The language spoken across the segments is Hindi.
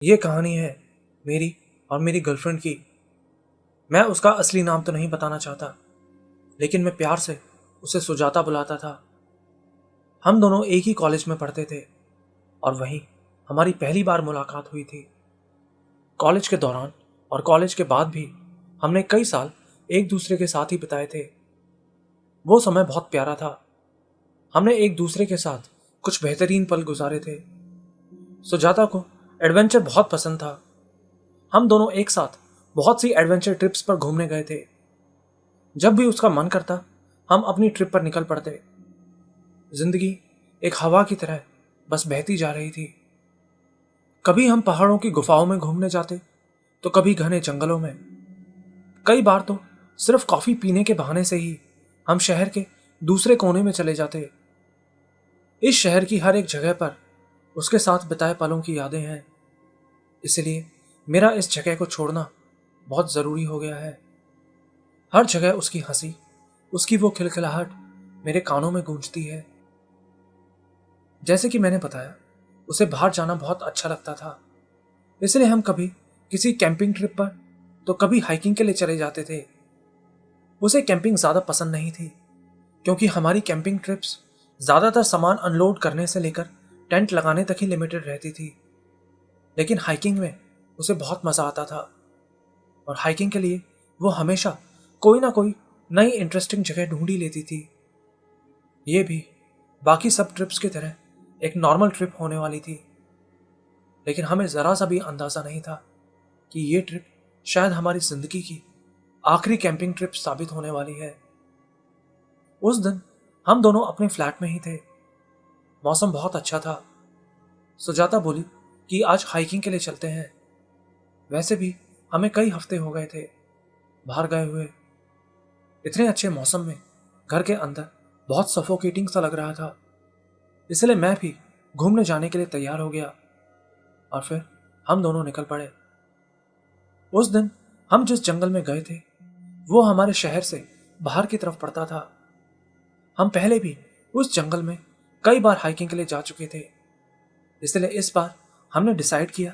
ये कहानी है मेरी और मेरी गर्लफ्रेंड की। मैं उसका असली नाम तो नहीं बताना चाहता, लेकिन मैं प्यार से उसे सुजाता बुलाता था। हम दोनों एक ही कॉलेज में पढ़ते थे और वहीं हमारी पहली बार मुलाकात हुई थी। कॉलेज के दौरान और कॉलेज के बाद भी हमने कई साल एक दूसरे के साथ ही बिताए थे। वो समय बहुत प्यारा था। हमने एक दूसरे के साथ कुछ बेहतरीन पल गुजारे थे। सुजाता को एडवेंचर बहुत पसंद था। हम दोनों एक साथ बहुत सी एडवेंचर ट्रिप्स पर घूमने गए थे। जब भी उसका मन करता हम अपनी ट्रिप पर निकल पड़ते। जिंदगी एक हवा की तरह बस बहती जा रही थी। कभी हम पहाड़ों की गुफाओं में घूमने जाते तो कभी घने जंगलों में। कई बार तो सिर्फ कॉफी पीने के बहाने से ही हम शहर के दूसरे कोने में चले जाते। इस शहर की हर एक जगह पर उसके साथ बिताए पलों की यादें हैं। इसलिए मेरा इस जगह को छोड़ना बहुत ज़रूरी हो गया है। हर जगह उसकी हंसी, उसकी वो खिलखिलाहट मेरे कानों में गूंजती है। जैसे कि मैंने बताया, उसे बाहर जाना बहुत अच्छा लगता था। इसलिए हम कभी किसी कैंपिंग ट्रिप पर तो कभी हाइकिंग के लिए चले जाते थे। उसे कैंपिंग ज़्यादा पसंद नहीं थी, क्योंकि हमारी कैंपिंग ट्रिप्स ज़्यादातर सामान अनलोड करने से लेकर टेंट लगाने तक ही लिमिटेड रहती थी। लेकिन हाइकिंग में उसे बहुत मज़ा आता था और हाइकिंग के लिए वो हमेशा कोई ना कोई नई इंटरेस्टिंग जगह ढूंढ ही लेती थी। ये भी बाकी सब ट्रिप्स की तरह एक नॉर्मल ट्रिप होने वाली थी, लेकिन हमें ज़रा सा भी अंदाज़ा नहीं था कि ये ट्रिप शायद हमारी ज़िंदगी की आखिरी कैंपिंग ट्रिप साबित होने वाली है। उस दिन हम दोनों अपने फ्लैट में ही थे। मौसम बहुत अच्छा था। सुजाता बोली कि आज हाइकिंग के लिए चलते हैं। वैसे भी हमें कई हफ्ते हो गए थे बाहर गए हुए। इतने अच्छे मौसम में घर के अंदर बहुत सफोकेटिंग सा लग रहा था। इसलिए मैं भी घूमने जाने के लिए तैयार हो गया और फिर हम दोनों निकल पड़े। उस दिन हम जिस जंगल में गए थे वो हमारे शहर से बाहर की तरफ पड़ता था। हम पहले भी उस जंगल में कई बार हाइकिंग के लिए जा चुके थे। इसलिए इस बार हमने डिसाइड किया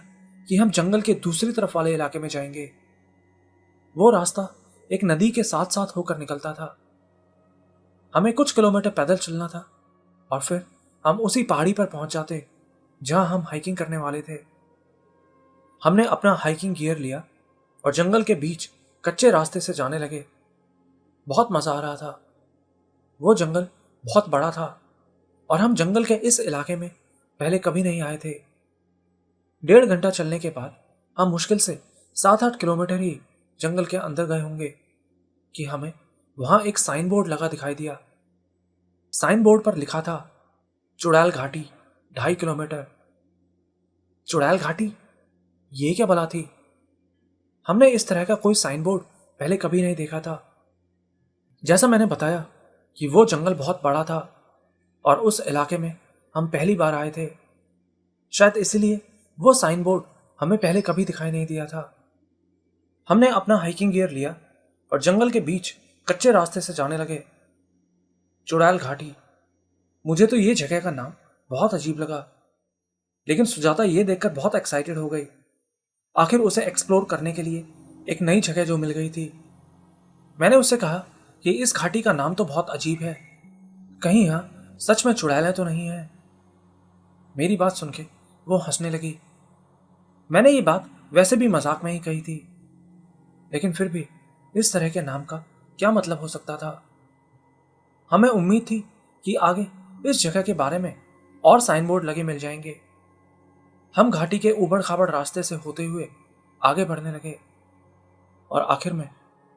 कि हम जंगल के दूसरी तरफ वाले इलाके में जाएंगे। वो रास्ता एक नदी के साथ साथ होकर निकलता था। हमें कुछ किलोमीटर पैदल चलना था और फिर हम उसी पहाड़ी पर पहुंच जाते जहां हम हाइकिंग करने वाले थे। हमने अपना हाइकिंग गियर लिया और जंगल के बीच कच्चे रास्ते से जाने लगे। बहुत मजा आ रहा था। वो जंगल बहुत बड़ा था और हम जंगल के इस इलाके में पहले कभी नहीं आए थे। 1.5 घंटा चलने के बाद हम मुश्किल से 7-8 किलोमीटर ही जंगल के अंदर गए होंगे कि हमें वहां एक साइन बोर्ड लगा दिखाई दिया। साइन बोर्ड पर लिखा था चुड़ैल घाटी 2.5 किलोमीटर। चुड़ैल घाटी, ये क्या बला थी? हमने इस तरह का कोई साइन बोर्ड पहले कभी नहीं देखा था। जैसा मैंने बताया कि वो जंगल बहुत बड़ा था और उस इलाके में हम पहली बार आए थे। शायद इसलिए वो साइन बोर्ड हमें पहले कभी दिखाई नहीं दिया था। हमने अपना हाइकिंग गियर लिया और जंगल के बीच कच्चे रास्ते से जाने लगे। चुड़ैल घाटी, मुझे तो ये जगह का नाम बहुत अजीब लगा, लेकिन सुजाता ये देखकर बहुत एक्साइटेड हो गई। आखिर उसे एक्सप्लोर करने के लिए एक नई जगह जो मिल गई थी। मैंने उससे कहा कि इस घाटी का नाम तो बहुत अजीब है, कहीं यहाँ सच में चुड़ैलें तो नहीं है। मेरी बात सुन के वो हंसने लगी। मैंने ये बात वैसे भी मजाक में ही कही थी, लेकिन फिर भी इस तरह के नाम का क्या मतलब हो सकता था। हमें उम्मीद थी कि आगे इस जगह के बारे में और साइन बोर्ड लगे मिल जाएंगे। हम घाटी के ऊबड़ खाबड़ रास्ते से होते हुए आगे बढ़ने लगे और आखिर में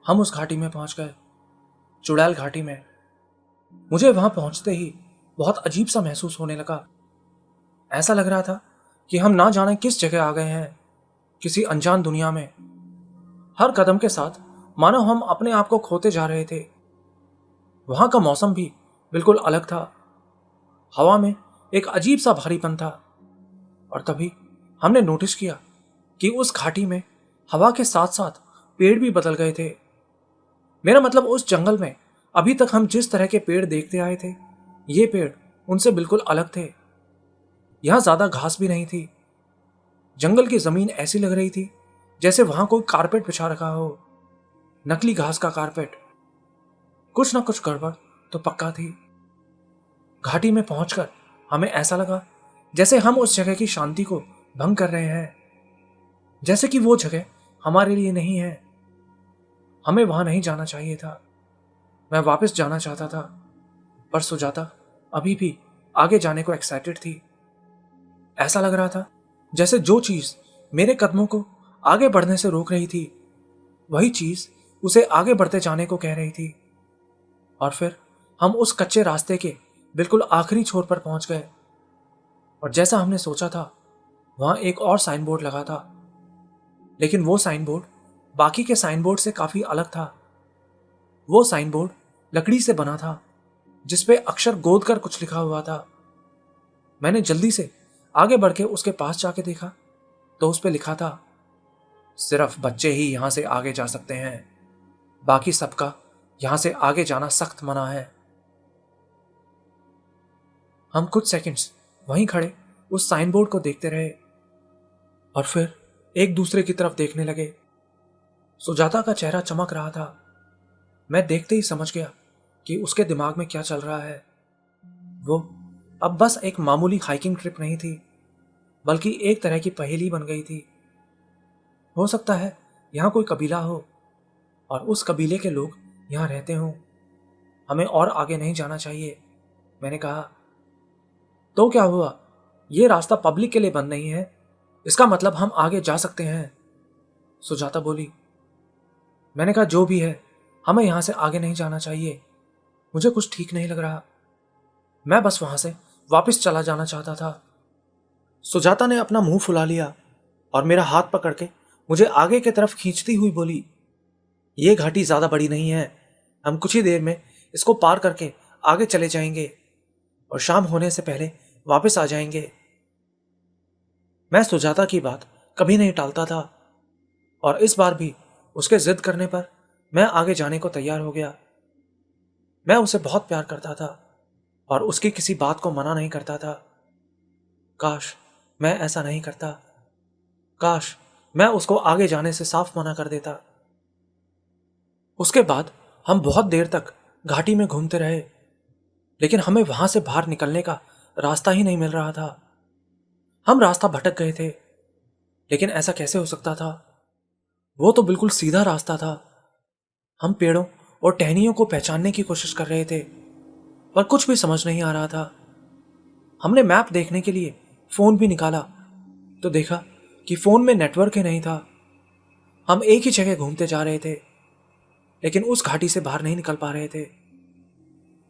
हम उस घाटी में पहुंच गए, चुड़ैल घाटी में। मुझे वहां पहुंचते ही बहुत अजीब सा महसूस होने लगा। ऐसा लग रहा था कि हम ना जाने किस जगह आ गए हैं, किसी अनजान दुनिया में। हर कदम के साथ मानो हम अपने आप को खोते जा रहे थे। वहां का मौसम भी बिल्कुल अलग था। हवा में एक अजीब सा भारीपन था और तभी हमने नोटिस किया कि उस घाटी में हवा के साथ साथ पेड़ भी बदल गए थे। मेरा मतलब उस जंगल में अभी तक हम जिस तरह के पेड़ देखते आए थे, ये पेड़ उनसे बिल्कुल अलग थे। यहां ज्यादा घास भी नहीं थी। जंगल की जमीन ऐसी लग रही थी जैसे वहां कोई कारपेट बिछा रखा हो, नकली घास का कारपेट। कुछ ना कुछ गड़बड़ तो पक्का थी। घाटी में पहुंचकर हमें ऐसा लगा जैसे हम उस जगह की शांति को भंग कर रहे हैं, जैसे कि वो जगह हमारे लिए नहीं है। हमें वहां नहीं जाना चाहिए था। मैं वापस जाना चाहता था, पर सुजाता अभी भी आगे जाने को एक्साइटेड थी। ऐसा लग रहा था जैसे जो चीज मेरे कदमों को आगे बढ़ने से रोक रही थी, वही चीज उसे आगे बढ़ते जाने को कह रही थी। और फिर हम उस कच्चे रास्ते के बिल्कुल आखिरी छोर पर पहुंच गए, और जैसा हमने सोचा था वहां एक और साइन बोर्ड लगा था। लेकिन वो साइन बोर्ड बाकी के साइन बोर्ड से काफी अलग था। वो साइन बोर्ड लकड़ी से बना था, जिसपे अक्षर गोद कर कुछ लिखा हुआ था। मैंने जल्दी से आगे बढ़ के उसके पास जाके देखा तो उस पे लिखा था, सिर्फ बच्चे ही यहां से आगे जा सकते हैं, बाकी सबका यहां से आगे जाना सख्त मना है। हम कुछ सेकंड्स वहीं खड़े उस साइन बोर्ड को देखते रहे और फिर एक दूसरे की तरफ देखने लगे। सुजाता का चेहरा चमक रहा था। मैं देखते ही समझ गया कि उसके दिमाग में क्या चल रहा है। वो अब बस एक मामूली हाइकिंग ट्रिप नहीं थी, बल्कि एक तरह की पहेली बन गई थी। हो सकता है यहां कोई कबीला हो और उस कबीले के लोग यहां रहते हों। हमें और आगे नहीं जाना चाहिए, मैंने कहा। तो क्या हुआ? ये रास्ता पब्लिक के लिए बंद नहीं है, इसका मतलब हम आगे जा सकते हैं, सुजाता बोली। मैंने कहा, जो भी है, हमें यहां से आगे नहीं जाना चाहिए। मुझे कुछ ठीक नहीं लग रहा। मैं बस वहां से वापस चला जाना चाहता था। सुजाता ने अपना मुंह फुला लिया और मेरा हाथ पकड़ के मुझे आगे की तरफ खींचती हुई बोली, ये घाटी ज्यादा बड़ी नहीं है, हम कुछ ही देर में इसको पार करके आगे चले जाएंगे और शाम होने से पहले वापस आ जाएंगे। मैं सुजाता की बात कभी नहीं टालता था और इस बार भी उसके जिद करने पर मैं आगे जाने को तैयार हो गया। मैं उसे बहुत प्यार करता था और उसकी किसी बात को मना नहीं करता था। काश मैं ऐसा नहीं करता। काश मैं उसको आगे जाने से साफ मना कर देता। उसके बाद हम बहुत देर तक घाटी में घूमते रहे, लेकिन हमें वहां से बाहर निकलने का रास्ता ही नहीं मिल रहा था। हम रास्ता भटक गए थे, लेकिन ऐसा कैसे हो सकता था? वो तो बिल्कुल सीधा रास्ता था। हम पेड़ों और टहनियों को पहचानने की कोशिश कर रहे थे, पर कुछ भी समझ नहीं आ रहा था। हमने मैप देखने के लिए फोन भी निकाला तो देखा कि फोन में नेटवर्क ही नहीं था। हम एक ही जगह घूमते जा रहे थे, लेकिन उस घाटी से बाहर नहीं निकल पा रहे थे।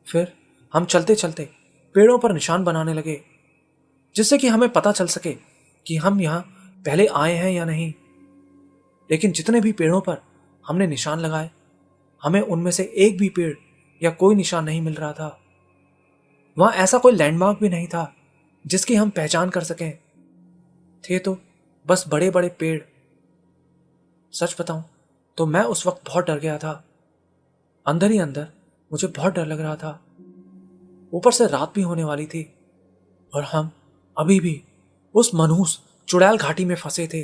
फिर हम चलते चलते पेड़ों पर निशान बनाने लगे, जिससे कि हमें पता चल सके कि हम यहां पहले आए हैं या नहीं। लेकिन जितने भी पेड़ों पर हमने निशान लगाए, हमें उनमें से एक भी पेड़ या कोई निशान नहीं मिल रहा था। वहां ऐसा कोई लैंडमार्क भी नहीं था जिसकी हम पहचान कर सकें। थे तो बस बड़े बड़े पेड़। सच बताऊं तो मैं उस वक्त बहुत डर गया था। अंदर ही अंदर मुझे बहुत डर लग रहा था। ऊपर से रात भी होने वाली थी और हम अभी भी उस मनहूस चुड़ैल घाटी में फंसे थे।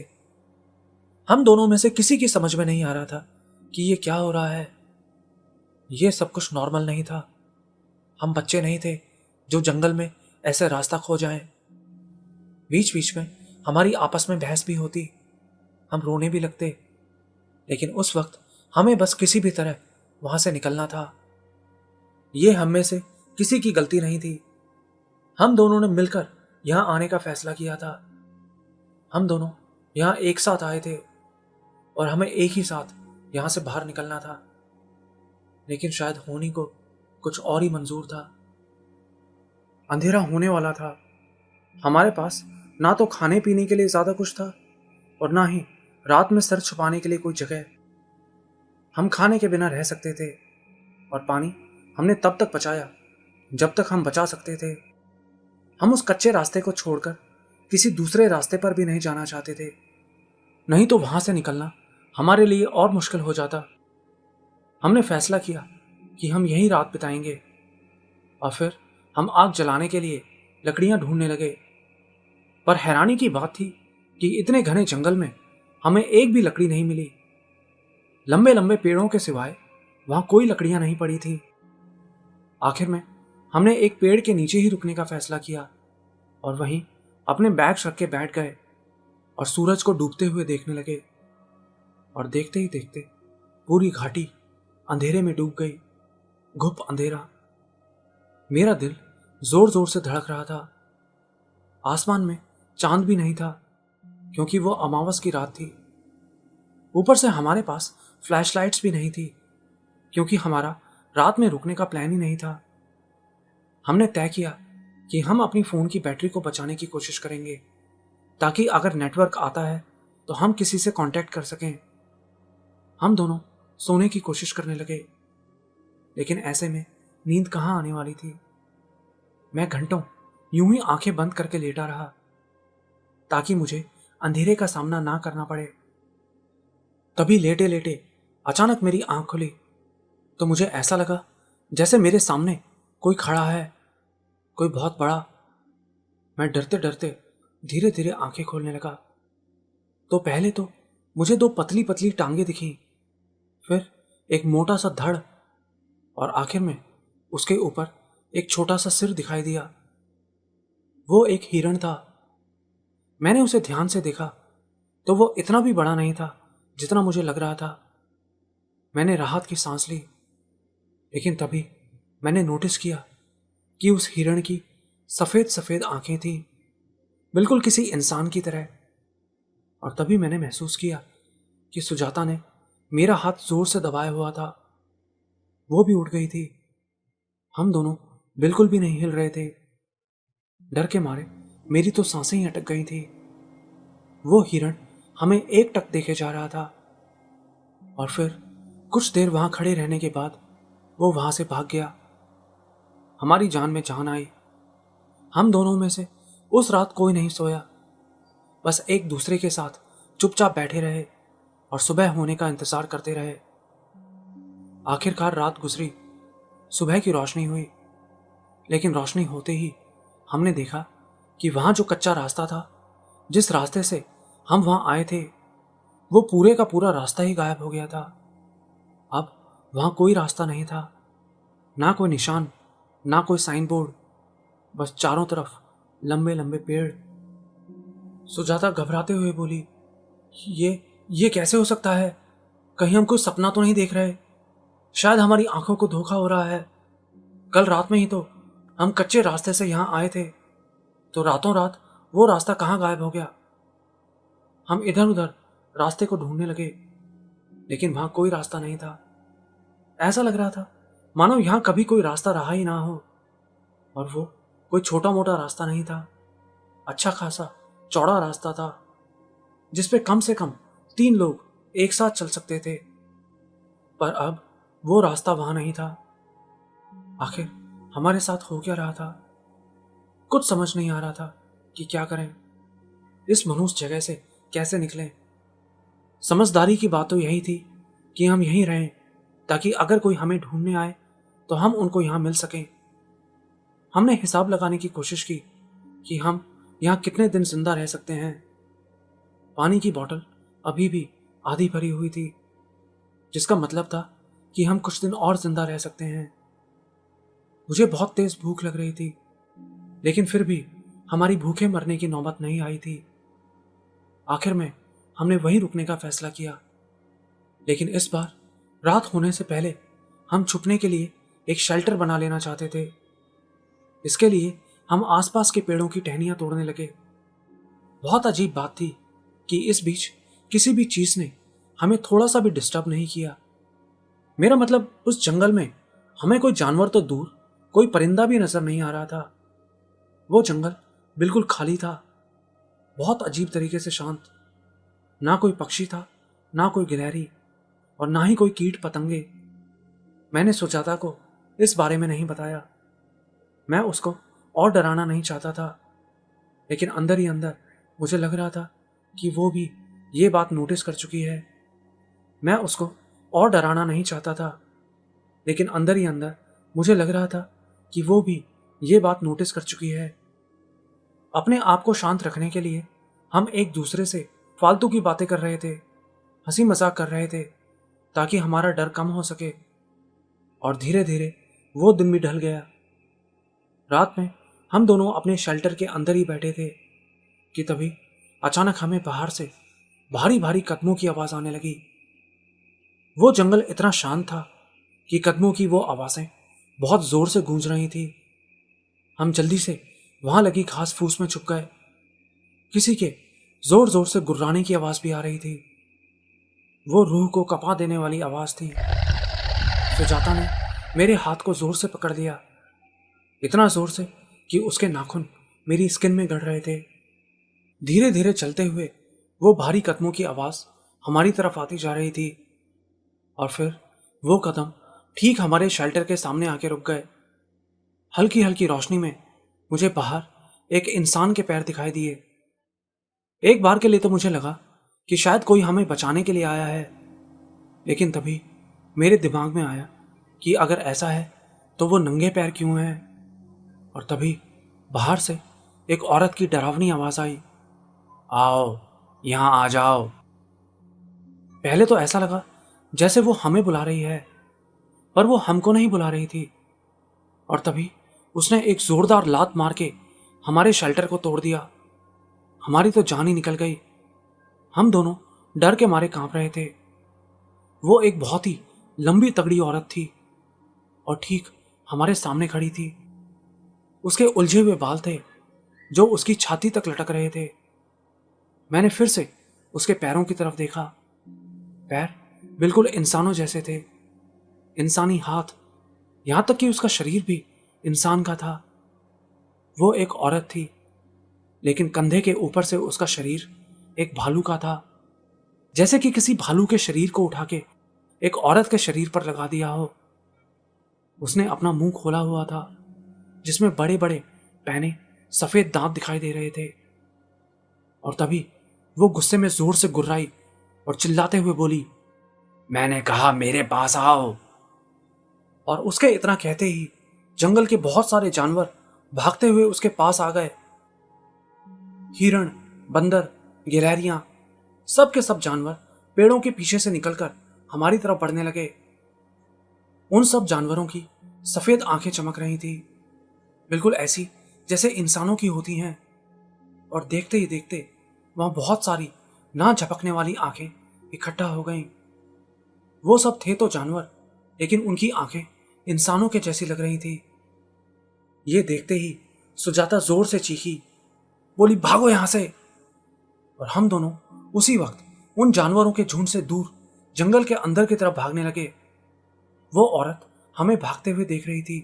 हम दोनों में से किसी की समझ में नहीं आ रहा था कि ये क्या हो रहा है। ये सब कुछ नॉर्मल नहीं था। हम बच्चे नहीं थे जो जंगल में ऐसे रास्ता खो जाएं। बीच बीच में हमारी आपस में बहस भी होती, हम रोने भी लगते, लेकिन उस वक्त हमें बस किसी भी तरह वहां से निकलना था। ये हम में से किसी की गलती नहीं थी। हम दोनों ने मिलकर यहां आने का फैसला किया था। हम दोनों यहां एक साथ आए थे और हमें एक ही साथ यहां से बाहर निकलना था। लेकिन शायद होनी को कुछ और ही मंजूर था। अंधेरा होने वाला था। हमारे पास ना तो खाने पीने के लिए ज्यादा कुछ था और ना ही रात में सर छुपाने के लिए कोई जगह। हम खाने के बिना रह सकते थे और पानी हमने तब तक बचाया जब तक हम बचा सकते थे। हम उस कच्चे रास्ते को छोड़कर किसी दूसरे रास्ते पर भी नहीं जाना चाहते थे, नहीं तो वहां से निकलना हमारे लिए और मुश्किल हो जाता। हमने फैसला किया कि हम यहीं रात बिताएंगे और फिर हम आग जलाने के लिए लकड़ियां ढूंढने लगे। पर हैरानी की बात थी कि इतने घने जंगल में हमें एक भी लकड़ी नहीं मिली। लंबे लंबे पेड़ों के सिवाय वहां कोई लकड़ियां नहीं पड़ी थी। आखिर में हमने एक पेड़ के नीचे ही रुकने का फैसला किया और वहीं अपने बैग्स रख के बैठ गए और सूरज को डूबते हुए देखने लगे। और देखते ही देखते पूरी घाटी अंधेरे में डूब गई। घुप अंधेरा। मेरा दिल जोर जोर से धड़क रहा था। आसमान में चांद भी नहीं था क्योंकि वो अमावस की रात थी। ऊपर से हमारे पास फ्लैशलाइट्स भी नहीं थी क्योंकि हमारा रात में रुकने का प्लान ही नहीं था। हमने तय किया कि हम अपनी फ़ोन की बैटरी को बचाने की कोशिश करेंगे ताकि अगर नेटवर्क आता है तो हम किसी से कांटेक्ट कर सकें। हम दोनों सोने की कोशिश करने लगे, लेकिन ऐसे में नींद कहाँ आने वाली थी। मैं घंटों यूं ही आंखें बंद करके लेटा रहा ताकि मुझे अंधेरे का सामना ना करना पड़े। तभी लेटे लेटे अचानक मेरी आंख खुली तो मुझे ऐसा लगा जैसे मेरे सामने कोई खड़ा है, कोई बहुत बड़ा। मैं डरते डरते धीरे धीरे आंखें खोलने लगा तो पहले तो मुझे दो पतली पतली टांगे दिखी, फिर एक मोटा सा धड़ और आखिर में उसके ऊपर एक छोटा सा सिर दिखाई दिया। वो एक हिरण था। मैंने उसे ध्यान से देखा तो वो इतना भी बड़ा नहीं था जितना मुझे लग रहा था। मैंने राहत की सांस ली, लेकिन तभी मैंने नोटिस किया कि उस हिरण की सफेद सफेद आंखें थीं, बिल्कुल किसी इंसान की तरह। और तभी मैंने महसूस किया कि सुजाता ने मेरा हाथ जोर से दबाया हुआ था। वो भी उठ गई थी। हम दोनों बिल्कुल भी नहीं हिल रहे थे। डर के मारे मेरी तो सांसें ही अटक गई थी। वो हिरण हमें एक टक देखे जा रहा था और फिर कुछ देर वहां खड़े रहने के बाद वो वहां से भाग गया। हमारी जान में जान आई। हम दोनों में से उस रात कोई नहीं सोया, बस एक दूसरे के साथ चुपचाप बैठे रहे और सुबह होने का इंतजार करते रहे। आखिरकार रात गुजरी, सुबह की रोशनी हुई, लेकिन रोशनी होते ही हमने देखा कि वहां जो कच्चा रास्ता था, जिस रास्ते से हम वहां आए थे, वो पूरे का पूरा रास्ता ही गायब हो गया था। अब वहां कोई रास्ता नहीं था, ना कोई निशान, ना कोई साइन बोर्ड, बस चारों तरफ लंबे लंबे पेड़। सुजाता घबराते हुए बोली, ये कैसे हो सकता है? कहीं हम कोई सपना तो नहीं देख रहे? शायद हमारी आंखों को धोखा हो रहा है। कल रात में ही तो हम कच्चे रास्ते से यहां आए थे, तो रातों रात वो रास्ता कहाँ गायब हो गया? हम इधर उधर रास्ते को ढूंढने लगे, लेकिन वहां कोई रास्ता नहीं था। ऐसा लग रहा था मानो यहां कभी कोई रास्ता रहा ही ना हो। और वो कोई छोटा मोटा रास्ता नहीं था, अच्छा खासा चौड़ा रास्ता था जिसपे कम से कम 3 लोग एक साथ चल सकते थे। पर अब वो रास्ता वहां नहीं था। आखिर हमारे साथ हो क्या रहा था? कुछ समझ नहीं आ रहा था कि क्या करें, इस मनुष्य जगह से कैसे निकलें। समझदारी की बात तो यही थी कि हम यहीं रहें ताकि अगर कोई हमें ढूंढने आए तो हम उनको यहां मिल सकें। हमने हिसाब लगाने की कोशिश की कि हम यहां कितने दिन जिंदा रह सकते हैं। पानी की बोतल अभी भी आधी भरी हुई थी, जिसका मतलब था कि हम कुछ दिन और जिंदा रह सकते हैं। मुझे बहुत तेज भूख लग रही थी, लेकिन फिर भी हमारी भूखे मरने की नौबत नहीं आई थी। आखिर में हमने वहीं रुकने का फैसला किया, लेकिन इस बार रात होने से पहले हम छुपने के लिए एक शेल्टर बना लेना चाहते थे। इसके लिए हम आसपास के पेड़ों की टहनियां तोड़ने लगे। बहुत अजीब बात थी कि इस बीच किसी भी चीज ने हमें थोड़ा सा भी डिस्टर्ब नहीं किया। मेरा मतलब उस जंगल में हमें कोई जानवर तो दूर, कोई परिंदा भी नजर नहीं आ रहा था। वो जंगल बिल्कुल खाली था, बहुत अजीब तरीके से शांत। ना कोई पक्षी था, ना कोई गिलहरी, और ना ही कोई कीट पतंगे। मैंने सुजाता को इस बारे में नहीं बताया। मैं उसको और डराना नहीं चाहता था, लेकिन अंदर ही अंदर मुझे लग रहा था कि वो भी ये बात नोटिस कर चुकी है। मैं उसको और डराना नहीं चाहता था, लेकिन अंदर ही अंदर मुझे लग रहा था कि वो भी ये बात नोटिस कर चुकी है। अपने आप को शांत रखने के लिए हम एक दूसरे से फालतू की बातें कर रहे थे, हंसी मजाक कर रहे थे ताकि हमारा डर कम हो सके। और धीरे धीरे वो दिन भी ढल गया। रात में हम दोनों अपने शेल्टर के अंदर ही बैठे थे कि तभी अचानक हमें बाहर से भारी भारी कदमों की आवाज आने लगी। वो जंगल इतना शांत था कि कदमों की वो आवाजें बहुत जोर से गूंज रही थी। हम जल्दी से वहां लगी घास फूस में छुप गए। किसी के जोर जोर से गुर्राने की आवाज भी आ रही थी। वो रूह को कपा देने वाली आवाज थी। सुजाता ने मेरे हाथ को जोर से पकड़ लिया, इतना जोर से कि उसके नाखून मेरी स्किन में गड़ रहे थे। धीरे धीरे चलते हुए वो भारी कदमों की आवाज हमारी तरफ आती जा रही थी। और फिर वो कदम ठीक हमारे शेल्टर के सामने आके रुक गए। हल्की हल्की रोशनी में मुझे बाहर एक इंसान के पैर दिखाई दिए। एक बार के लिए तो मुझे लगा कि शायद कोई हमें बचाने के लिए आया है, लेकिन तभी मेरे दिमाग में आया कि अगर ऐसा है तो वो नंगे पैर क्यों हैं। और तभी बाहर से एक औरत की डरावनी आवाज आई, आओ यहां आ जाओ। पहले तो ऐसा लगा जैसे वो हमें बुला रही है, पर वो हमको नहीं बुला रही थी। और तभी उसने एक जोरदार लात मार के हमारे शेल्टर को तोड़ दिया। हमारी तो जान ही निकल गई। हम दोनों डर के मारे कांप रहे थे। वो एक बहुत ही लंबी तगड़ी औरत थी और ठीक हमारे सामने खड़ी थी। उसके उलझे हुए बाल थे जो उसकी छाती तक लटक रहे थे। मैंने फिर से उसके पैरों की तरफ देखा। पैर बिल्कुल इंसानों जैसे थे, इंसानी हाथ, यहां तक कि उसका शरीर भी इंसान का था। वो एक औरत थी, लेकिन कंधे के ऊपर से उसका शरीर एक भालू का था, जैसे कि किसी भालू के शरीर को उठा के एक औरत के शरीर पर लगा दिया हो। उसने अपना मुंह खोला हुआ था जिसमें बड़े बड़े पैने सफेद दांत दिखाई दे रहे थे। और तभी वो गुस्से में जोर से गुर्राई और चिल्लाते हुए बोली, मैंने कहा मेरे पास आओ। और उसके इतना कहते ही जंगल के बहुत सारे जानवर भागते हुए उसके पास आ गए। हिरण, बंदर, गिलहरियां, सब के सब जानवर पेड़ों के पीछे से निकलकर हमारी तरफ बढ़ने लगे। उन सब जानवरों की सफेद आंखें चमक रही थी, बिल्कुल ऐसी जैसे इंसानों की होती हैं। और देखते ही देखते वहां बहुत सारी ना झपकने वाली आंखें इकट्ठा हो गईं। वो सब थे तो जानवर, लेकिन उनकी आंखें इंसानों के जैसी लग रही थी। ये देखते ही सुजाता जोर से चीखी, बोली, भागो यहां से। और हम दोनों उसी वक्त उन जानवरों के झुंड से दूर जंगल के अंदर की तरफ भागने लगे। वो औरत हमें भागते हुए देख रही थी,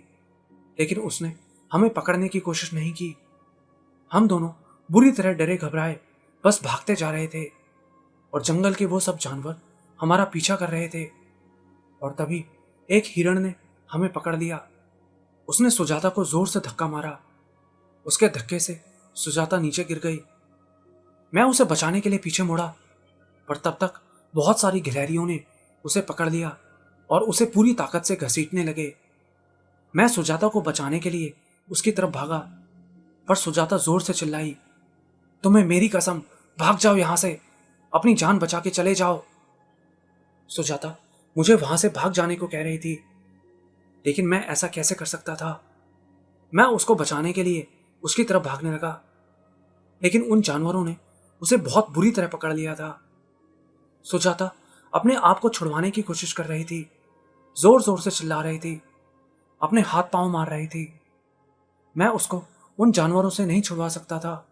लेकिन उसने हमें पकड़ने की कोशिश नहीं की। हम दोनों बुरी तरह डरे घबराए बस भागते जा रहे थे और जंगल के वो सब जानवर हमारा पीछा कर रहे थे। और तभी एक हिरण ने हमें पकड़ लिया। उसने सुजाता को जोर से धक्का मारा। उसके धक्के से सुजाता नीचे गिर गई। मैं उसे बचाने के लिए पीछे मुड़ा, पर तब तक बहुत सारी गिलहरियों ने उसे पकड़ लिया और उसे पूरी ताकत से घसीटने लगे। मैं सुजाता को बचाने के लिए उसकी तरफ भागा, पर सुजाता जोर से चिल्लाई, तुम्हें मेरी कसम, भाग जाओ यहां से, अपनी जान बचा के चले जाओ। सुजाता मुझे वहां से भाग जाने को कह रही थी, लेकिन मैं ऐसा कैसे कर सकता था। मैं उसको बचाने के लिए उसकी तरफ भागने लगा, लेकिन उन जानवरों ने उसे बहुत बुरी तरह पकड़ लिया था। सुजाता अपने आप को छुड़वाने की कोशिश कर रही थी, जोर जोर से चिल्ला रही थी, अपने हाथ पांव मार रही थी। मैं उसको उन जानवरों से नहीं छुड़वा सकता था।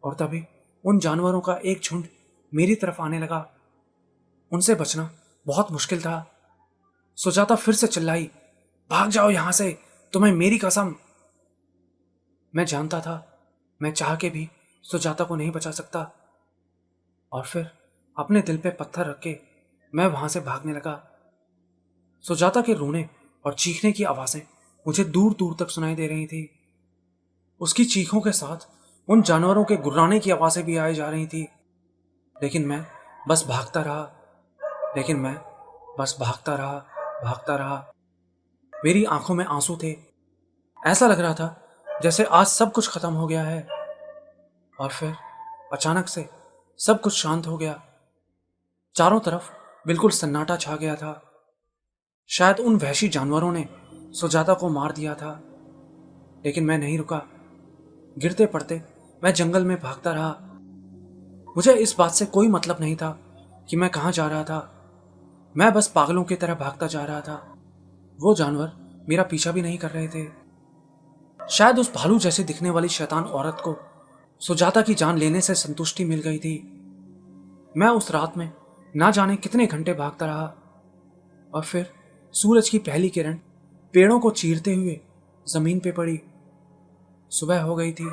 और तभी उन जानवरों का एक झुंड मेरी तरफ आने लगा। उनसे बचना बहुत मुश्किल था। सुजाता फिर से चिल्लाई, भाग जाओ यहां से, तुम्हें मेरी कसम। मैं जानता था मैं चाह के भी सुजाता को नहीं बचा सकता। और फिर अपने दिल पे पत्थर रख के मैं वहां से भागने लगा। सुजाता के रोने और चीखने की आवाजें मुझे दूर दूर तक सुनाई दे रही थी। उसकी चीखों के साथ उन जानवरों के गुर्राने की आवाजें भी आई जा रही थी। लेकिन मैं बस भागता रहा, लेकिन मैं बस भागता रहा, भागता रहा। मेरी आंखों में आंसू थे। ऐसा लग रहा था जैसे आज सब कुछ खत्म हो गया है। और फिर अचानक से सब कुछ शांत हो गया। चारों तरफ बिल्कुल सन्नाटा छा गया था। शायद उन वहशी जानवरों ने सुजाता को मार दिया था। लेकिन मैं नहीं रुका। गिरते पड़ते मैं जंगल में भागता रहा। मुझे इस बात से कोई मतलब नहीं था कि मैं कहाँ जा रहा था। मैं बस पागलों की तरह भागता जा रहा था। वो जानवर मेरा पीछा भी नहीं कर रहे थे। शायद उस भालू जैसे दिखने वाली शैतान औरत को सुजाता की जान लेने से संतुष्टि मिल गई थी। मैं उस रात में ना जाने कितने घंटे भागता रहा और फिर सूरज की पहली किरण पेड़ों को चीरते हुए जमीन पे पड़ी। सुबह हो गई थी।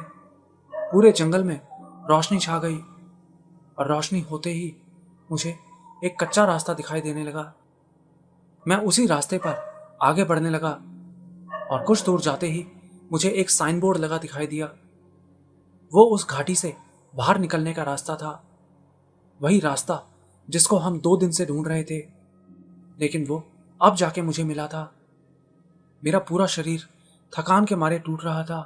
पूरे जंगल में रोशनी छा गई और रोशनी होते ही मुझे एक कच्चा रास्ता दिखाई देने लगा। मैं उसी रास्ते पर आगे बढ़ने लगा और कुछ दूर जाते ही मुझे एक साइन बोर्ड लगा दिखाई दिया। वो उस घाटी से बाहर निकलने का रास्ता था। वही रास्ता जिसको हम 2 दिन से ढूंढ रहे थे, लेकिन वो अब जाके मुझे मिला था। मेरा पूरा शरीर थकान के मारे टूट रहा था।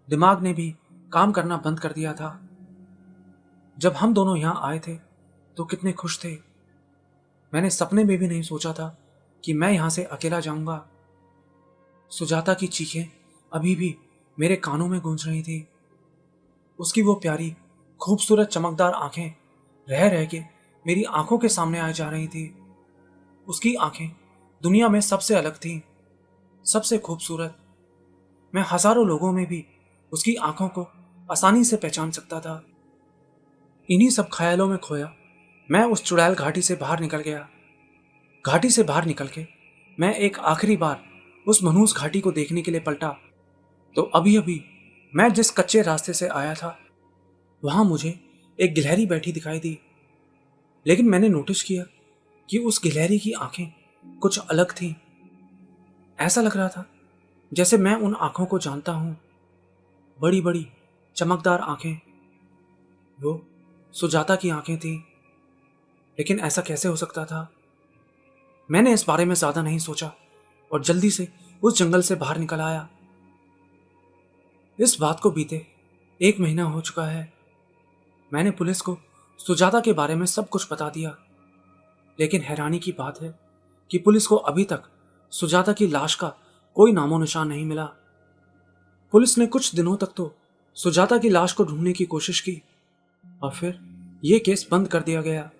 दिमाग ने भी काम करना बंद कर दिया था। जब हम दोनों यहां आए थे तो कितने खुश थे। मैंने सपने में भी नहीं सोचा था कि मैं यहां से अकेला जाऊंगा। सुजाता की चीखें अभी भी मेरे कानों में गूंज रही थी। उसकी वो प्यारी खूबसूरत चमकदार आंखें रह रह के मेरी आंखों के सामने आ जा रही थी। उसकी आंखें दुनिया में सबसे अलग थीं, सबसे खूबसूरत। मैं हजारों लोगों में भी उसकी आंखों को आसानी से पहचान सकता था। इन्हीं सब ख्यालों में खोया मैं उस चुड़ैल घाटी से बाहर निकल गया। घाटी से बाहर निकल के मैं एक आखिरी बार उस मनहूस घाटी को देखने के लिए पलटा तो अभी अभी मैं जिस कच्चे रास्ते से आया था वहां मुझे एक गिलहरी बैठी दिखाई दी। लेकिन मैंने नोटिस किया कि उस गिलहरी की आंखें कुछ अलग थीं। ऐसा लग रहा था जैसे मैं उन आंखों को जानता हूं। बड़ी बड़ी चमकदार आंखें। वो सुजाता की आंखें थीं। लेकिन ऐसा कैसे हो सकता था? मैंने इस बारे में ज्यादा नहीं सोचा और जल्दी से उस जंगल से बाहर निकल आया। इस बात को बीते 1 महीना हो चुका है। मैंने पुलिस को सुजाता के बारे में सब कुछ बता दिया। लेकिन हैरानी की बात है कि पुलिस को अभी तक सुजाता की लाश का कोई नामो निशान नहीं मिला। पुलिस ने कुछ दिनों तक तो सुजाता की लाश को ढूंढने की कोशिश की और फिर यह केस बंद कर दिया गया।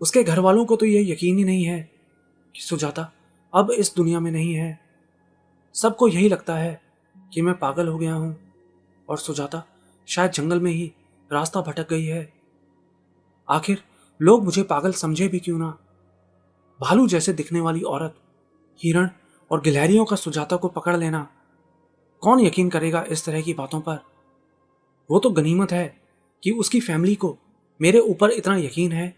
उसके घर वालों को तो यह यकीन ही नहीं है कि सुजाता अब इस दुनिया में नहीं है। सबको यही लगता है कि मैं पागल हो गया हूं और सुजाता शायद जंगल में ही रास्ता भटक गई है। आखिर लोग मुझे पागल समझे भी क्यों ना। भालू जैसे दिखने वाली औरत, हिरण और गिलहरियों का सुजाता को पकड़ लेना, कौन यकीन करेगा इस तरह की बातों पर। वो तो गनीमत है कि उसकी फैमिली को मेरे ऊपर इतना यकीन है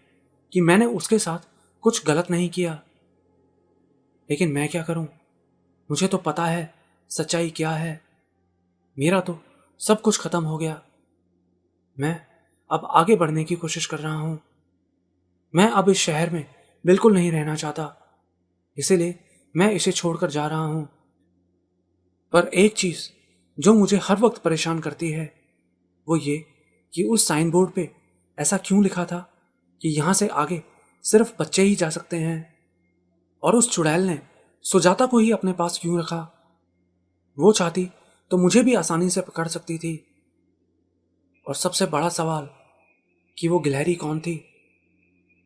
कि मैंने उसके साथ कुछ गलत नहीं किया। लेकिन मैं क्या करूं? मुझे तो पता है सच्चाई क्या है। मेरा तो सब कुछ खत्म हो गया। मैं अब आगे बढ़ने की कोशिश कर रहा हूं। मैं अब इस शहर में बिल्कुल नहीं रहना चाहता, इसीलिए मैं इसे छोड़कर जा रहा हूं। पर एक चीज जो मुझे हर वक्त परेशान करती है वो ये कि उस साइन बोर्ड पे ऐसा क्यों लिखा था कि यहां से आगे सिर्फ बच्चे ही जा सकते हैं, और उस चुड़ैल ने सुजाता को ही अपने पास क्यों रखा। वो चाहती तो मुझे भी आसानी से पकड़ सकती थी। और सबसे बड़ा सवाल कि वो गिलहरी कौन थी?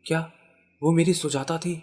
क्या वो मेरी सुजाता थी?